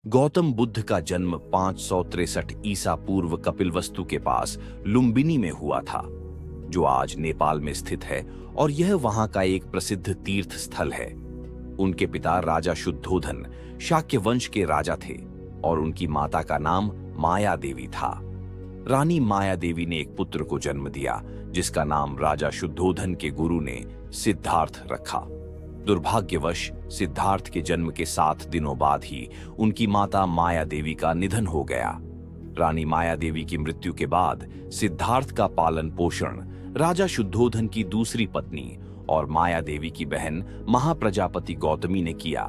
गौतम बुद्ध का जन्म 563 ईसा पूर्व कपिलवस्तु के पास लुम्बिनी में हुआ था, जो आज नेपाल में स्थित है और यह वहां का एक प्रसिद्ध तीर्थ स्थल है। उनके पिता राजा शुद्धोधन शाक्य वंश के राजा थे और उनकी माता का नाम माया देवी था। रानी माया देवी ने एक पुत्र को जन्म दिया, जिसका नाम राजा शुद्धोधन के गुरु ने सिद्धार्थ रखा। दुर्भाग्यवश सिद्धार्थ के जन्म के 7 दिनों बाद ही उनकी माता माया देवी का निधन हो गया। रानी माया देवी की मृत्यु के बाद सिद्धार्थ का पालन पोषण राजा शुद्धोधन की दूसरी पत्नी और माया देवी की बहन महाप्रजापति गौतमी ने किया।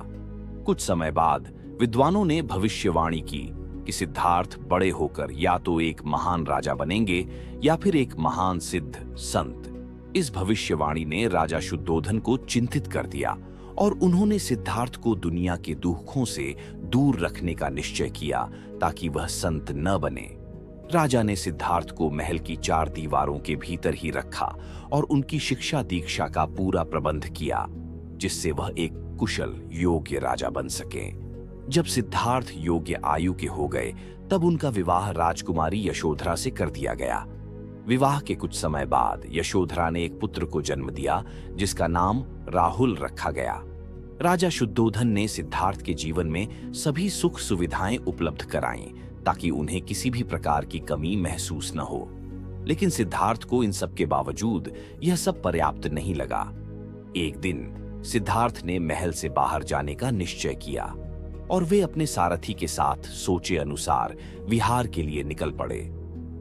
कुछ समय बाद विद्वानों ने भविष्यवाणी की कि सिद्धार्थ बड़े होकर या तो एक महान राजा बनेंगे या फिर एक महान सिद्ध संत। इस भविष्यवाणी ने राजा शुद्धोधन को चिंतित कर दिया और उन्होंने सिद्धार्थ को दुनिया के दुखों से दूर रखने का निश्चय किया ताकि वह संत न बने। राजा ने सिद्धार्थ को महल की 4 दीवारों के भीतर ही रखा और उनकी शिक्षा दीक्षा का पूरा प्रबंध किया, जिससे वह एक कुशल योग्य राजा बन सके। जब सिद्धार्थ योग्य आयु के हो गए, तब उनका विवाह राजकुमारी यशोधरा से कर दिया गया। विवाह के कुछ समय बाद यशोधरा ने एक पुत्र को जन्म दिया, जिसका नाम राहुल रखा गया। राजा शुद्धोधन ने सिद्धार्थ के जीवन में सभी सुख सुविधाएं उपलब्ध कराईं ताकि उन्हें किसी भी प्रकार की कमी महसूस न हो। लेकिन सिद्धार्थ को इन सब के बावजूद यह सब पर्याप्त नहीं लगा। एक दिन सिद्धार्थ ने महल से बाहर जाने का निश्चय किया और वे अपने सारथी के साथ सोचे अनुसार विहार के लिए निकल पड़े।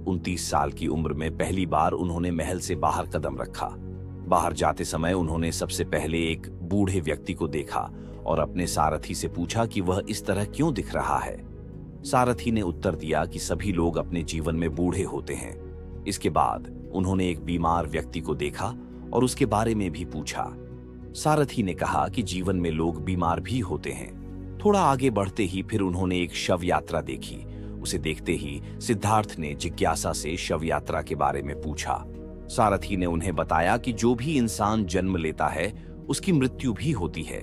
29 साल की उम्र में पहली बार उन्होंने महल से बाहर कदम रखा। बाहर जाते समय उन्होंने सबसे पहले एक बूढ़े व्यक्ति को देखा और अपने सारथी से पूछा कि वह इस तरह क्यों दिख रहा है। सारथी ने उत्तर दिया कि सभी लोग अपने जीवन में बूढ़े होते हैं। इसके बाद उन्होंने एक बीमार व्यक्ति को देखा और उसके बारे में भी पूछा। सारथी ने कहा कि जीवन में लोग बीमार भी होते हैं। थोड़ा आगे बढ़ते ही फिर उन्होंने एक शव यात्रा देखी। उसे देखते ही सिद्धार्थ ने जिज्ञासा से शव यात्रा के बारे में पूछा। सारथी ने उन्हें बताया कि जो भी इंसान जन्म लेता है, उसकी मृत्यु भी होती है।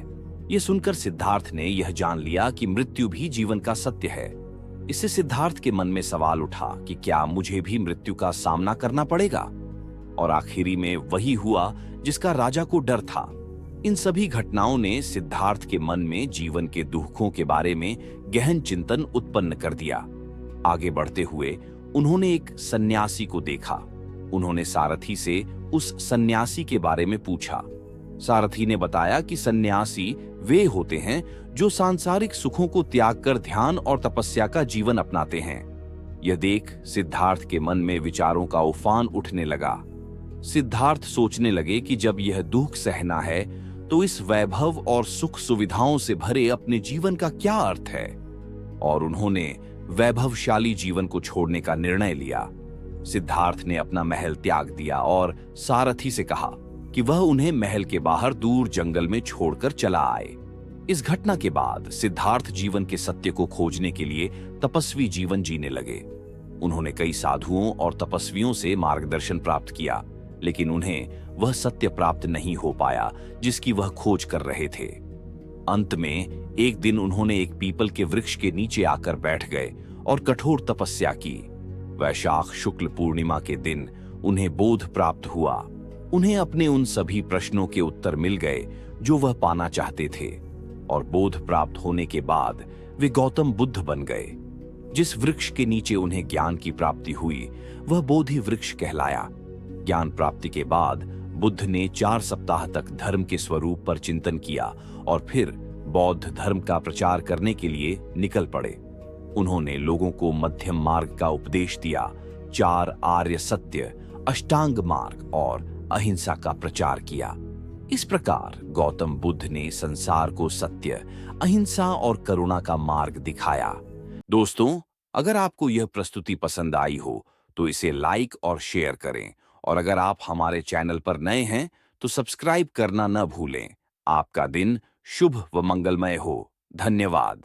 यह सुनकर सिद्धार्थ ने यह जान लिया कि मृत्यु भी जीवन का सत्य है। इससे सिद्धार्थ के मन में सवाल उठा कि क्या मुझे भी मृत्यु का सामना करना पड़ेगा? और आखिरी में वही हुआ जिसका राजा को डर था। इन सभी घटनाओं ने सिद्धार्थ के मन में जीवन के दुखों के बारे में गहन चिंतन उत्पन्न कर दिया। आगे बढ़ते हुए उन्होंने एक सन्यासी को देखा। उन्होंने सारथी से उस सन्यासी के बारे में पूछा। सारथी ने बताया कि सन्यासी वे होते हैं जो सांसारिक सुखों को त्याग कर ध्यान और तपस्या का जीवन अपनाते हैं। यह देख सिद्धार्थ के मन में विचारों का उफान उठने लगा। सिद्धार्थ सोचने लगे कि जब यह दुख सहना है, तो इस वैभव और सुख सुविधाओं से भरे अपने जीवन का क्या अर्थ है? और उन्होंने वैभवशाली जीवन को छोड़ने का निर्णय लिया। सिद्धार्थ ने अपना महल त्याग दिया और सारथी से कहा कि वह उन्हें महल के बाहर दूर जंगल में छोड़कर चला आए। इस घटना के बाद सिद्धार्थ जीवन के सत्य को खोजने के लिए तपस्वी जीवन जीने लगे। उन्होंने कई साधुओं और तपस्वियों से मार्गदर्शन प्राप्त किया, लेकिन उन्हें वह सत्य प्राप्त नहीं हो पाया जिसकी वह खोज कर रहे थे। अंत में एक दिन उन्होंने एक पीपल के वृक्ष के नीचे आकर बैठ गए और कठोर तपस्या की। वैशाख शुक्ल पूर्णिमा के दिन उन्हें बोध प्राप्त हुआ। उन्हें अपने उन सभी प्रश्नों के उत्तर मिल गए जो वह पाना चाहते थे, और बोध प्राप्त होने के बाद वे गौतम बुद्ध बन गए। जिस वृक्ष के नीचे उन्हें ज्ञान की प्राप्ति हुई, वह बोधि वृक्ष कहलाया। ज्ञान प्राप्ति के बाद बुद्ध ने 4 सप्ताह तक धर्म के स्वरूप पर चिंतन किया और फिर बौद्ध धर्म का प्रचार करने के लिए निकल पड़े। उन्होंने लोगों को मध्यम मार्ग का उपदेश दिया, 4 आर्य सत्य, अष्टांग मार्ग और अहिंसा का प्रचार किया। इस प्रकार गौतम बुद्ध ने संसार को सत्य, अहिंसा और करुणा का मार्ग दिखाया। दोस्तों, अगर आपको यह प्रस्तुति पसंद आई हो तो इसे लाइक और शेयर करें, और अगर आप हमारे चैनल पर नए हैं तो सब्सक्राइब करना न भूलें। आपका दिन शुभ व मंगलमय हो। धन्यवाद।